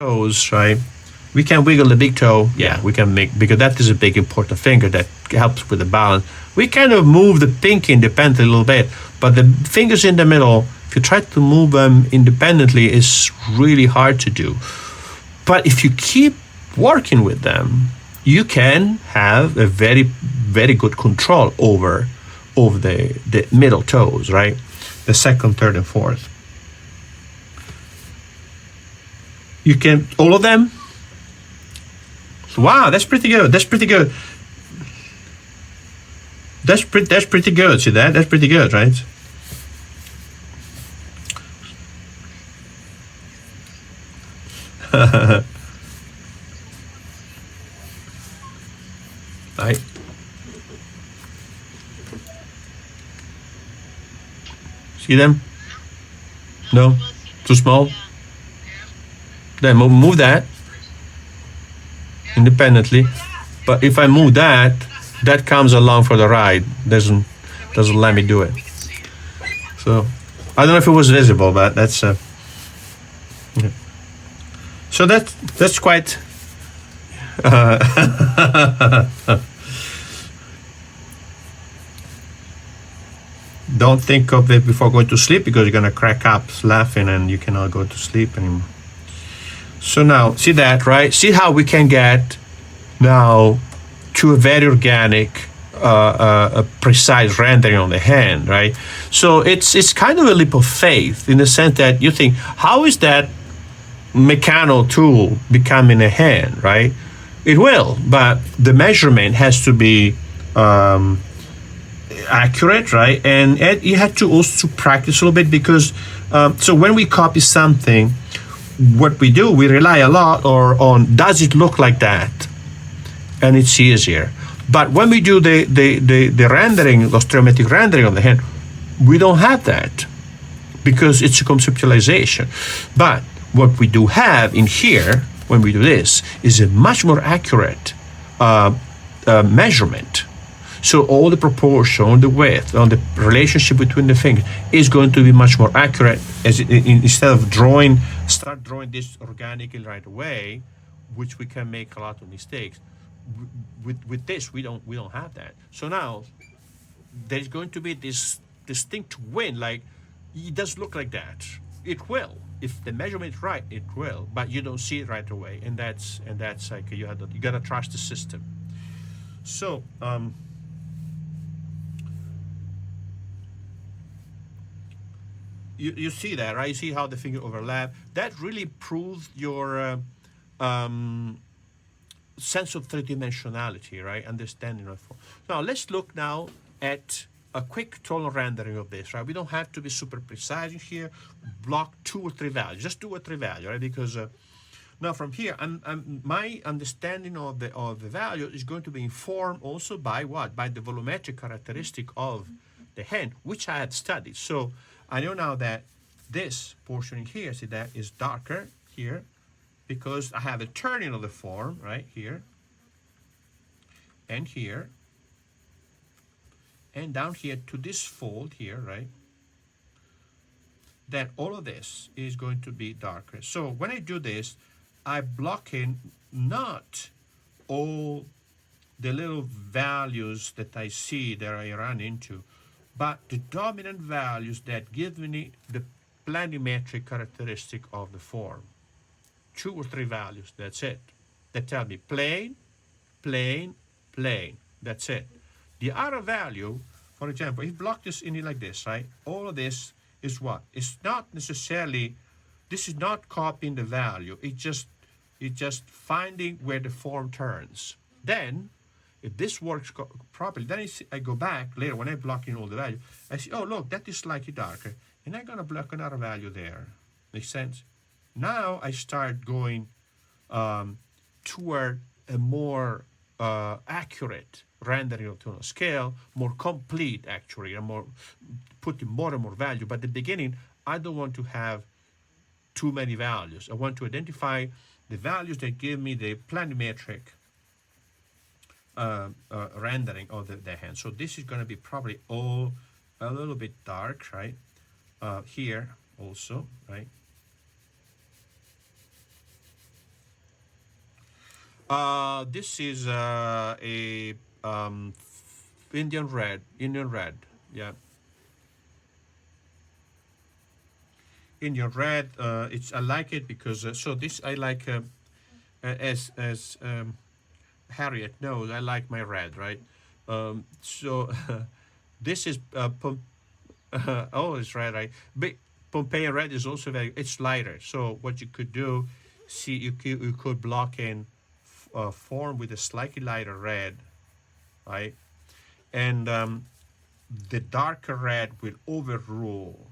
toes, right? We can wiggle the big toe. Yeah, we can make, because that is a big important finger that helps with the balance. We kind of move the pinky independently a little bit, but the fingers in the middle, if you try to move them independently, is really hard to do. But if you keep working with them, you can have a very, very good control over the middle toes, right? The second, third, and fourth. You can, all of them. Wow, that's pretty good. That's pretty good. That's pretty good. See that? That's pretty good, right? Right. See them? No? Too small? Then move that independently. But if I move that, that comes along for the ride. Doesn't let me do it. So I don't know if it was visible, but that's yeah. So that's quite don't think of it before going to sleep, because you're gonna crack up laughing and you cannot go to sleep anymore. So now, see that, right? See how we can get now to a very organic, a precise rendering on the hand, right? So it's kind of a leap of faith, in the sense that you think, how is that mechanical tool becoming a hand, right? It will, but the measurement has to be accurate, right? And you have to also practice a little bit, because so when we copy something, what we do, we rely a lot on does it look like that, and it's easier. But when we do the rendering, the stereometric rendering of the hand, we don't have that, because it's a conceptualization. But what we do have in here, when we do this, is a much more accurate measurement. So all the proportion, the width, on the relationship between the fingers is going to be much more accurate. Instead of start drawing this organically right away, which we can make a lot of mistakes. With this, we don't have that. So now there's going to be this distinct win. Like, it does look like that. It will, if the measurement is right. It will, but you don't see it right away, and that's like you gotta trust the system. So. You see that, right? You see how the finger overlap. That really proves your sense of three-dimensionality, right? Understanding of form. Now let's look now at a quick tonal rendering of this, right? We don't have to be super precise in here. Block 2 or 3 values. Just 2 or 3 values, right? Because now from here, my understanding of the value is going to be informed also by what? By the volumetric characteristic of the hand, which I had studied. So I know now that this portion here, see, that is darker here, because I have a turning of the form right here, and here, and down here to this fold here, right? Then all of this is going to be darker. So when I do this, I block in not all the little values that I see that I run into, but the dominant values that give me the planimetric characteristic of the form. 2 or 3 values, that's it. That tell me plane, plane, plane. That's it. The other value, for example, if you block this in it like this, right? All of this is what? It's not necessarily, this is not copying the value. It's just finding where the form turns. Then, if this works properly, then I go back later when I block in all the value. I see, oh, look, that is slightly darker. And I'm going to block another value there. Makes sense? Now I start going toward a more accurate rendering of tonal scale, more complete, actually, and more putting more and more value. But at the beginning, I don't want to have too many values. I want to identify the values that give me the planimetric rendering of the hand. So this is going to be probably all a little bit dark, right? Here also, right? This is a um, Indian red, yeah. Indian red. It's I like it because so this I like as Harriet knows I like my red, right? So this is oh, it's red, right? But Pompeian red is also very it's lighter. So what you could do, see you could block in form with a slightly lighter red, right? And the darker red will overrule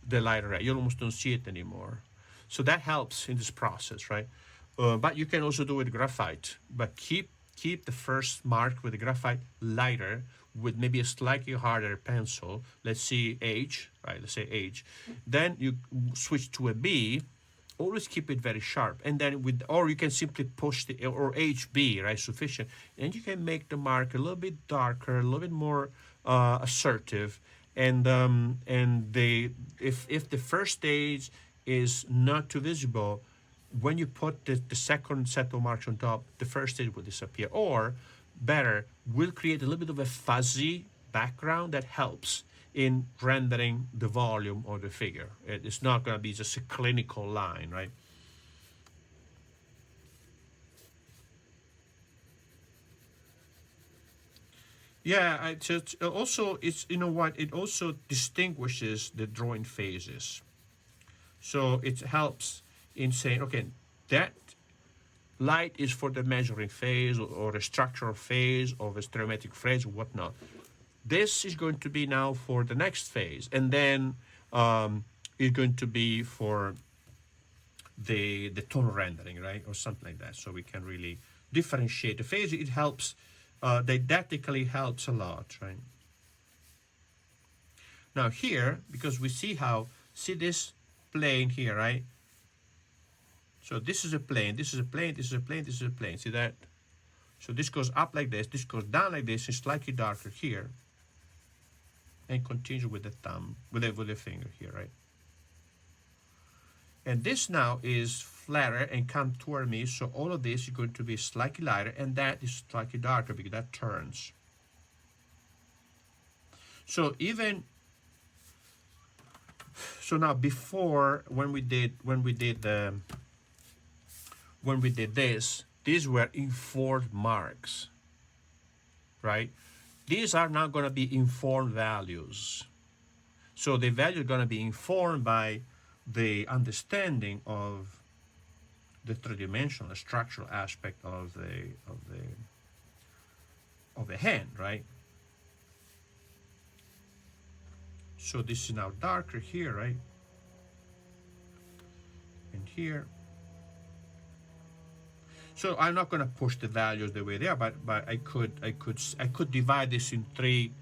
the lighter red. You almost don't see it anymore. So that helps in this process, right? But you can also do it with graphite. But keep the first mark with the graphite lighter with maybe a slightly harder pencil. Let's see H, right? Let's say H. Then you switch to a B. Always keep it very sharp, and then with or you can simply push the or HB, right? Sufficient, and you can make the mark a little bit darker, a little bit more assertive, and the if the first stage is not too visible, when you put the second set of marks on top, the first stage will disappear. Or better, will create a little bit of a fuzzy background that helps in rendering the volume of the figure. It's not going to be just a clinical line, right? Yeah, also it's you know what it also distinguishes the drawing phases. So it helps in saying, okay, that light is for the measuring phase or a structural phase of a stereometric phase or whatnot. This is going to be now for the next phase, and then it's going to be for the tonal rendering, right, or something like that. So we can really differentiate the phase. It helps, didactically helps a lot, right? Now here, because we see how see this plane here, right? So this is a plane, this is a plane, this is a plane, this is a plane. See that? So this goes up like this goes down like this, it's slightly darker here, and continue with the thumb, with the finger here, right? And this now is flatter and come toward me, so all of this is going to be slightly lighter, and that is slightly darker because that turns. So even so now before when we did this, these were informed marks, right? These are now going to be informed values. So the value is going to be informed by the understanding of the three-dimensional structural aspect of the hand, right? So this is now darker here, right? And here. So I'm not going to push the values the way they are, but I could divide this in three.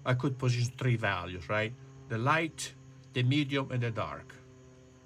I could position three values, right? The light, the medium, and the dark.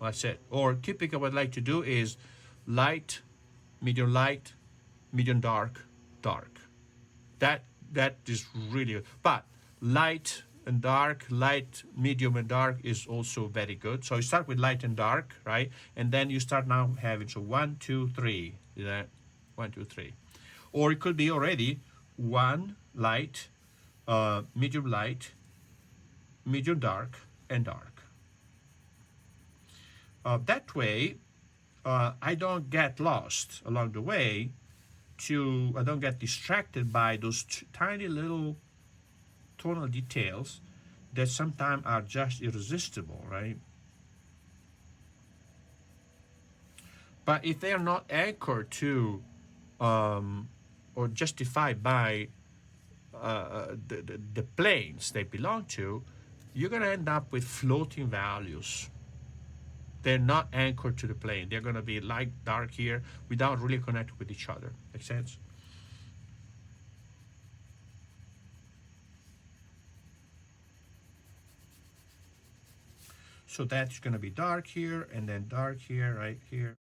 That's it. Or typically, what I'd like to do is light, medium, dark, dark. That is really good. But light and dark, light, medium, and dark is also very good. So you start with light and dark, right? And then you start now having so 1, 2, 3. Is that 1, 2, 3? Or it could be already one light, medium, dark, and dark. That way, I don't get lost along the way. I don't get distracted by those tiny little tonal details that sometimes are just irresistible, right? But if they are not anchored to or justified by the planes they belong to, you're going to end up with floating values. They're not anchored to the plane. They're going to be light, dark here without really connecting with each other. Make sense? So that's going to be dark here and then dark here, right here.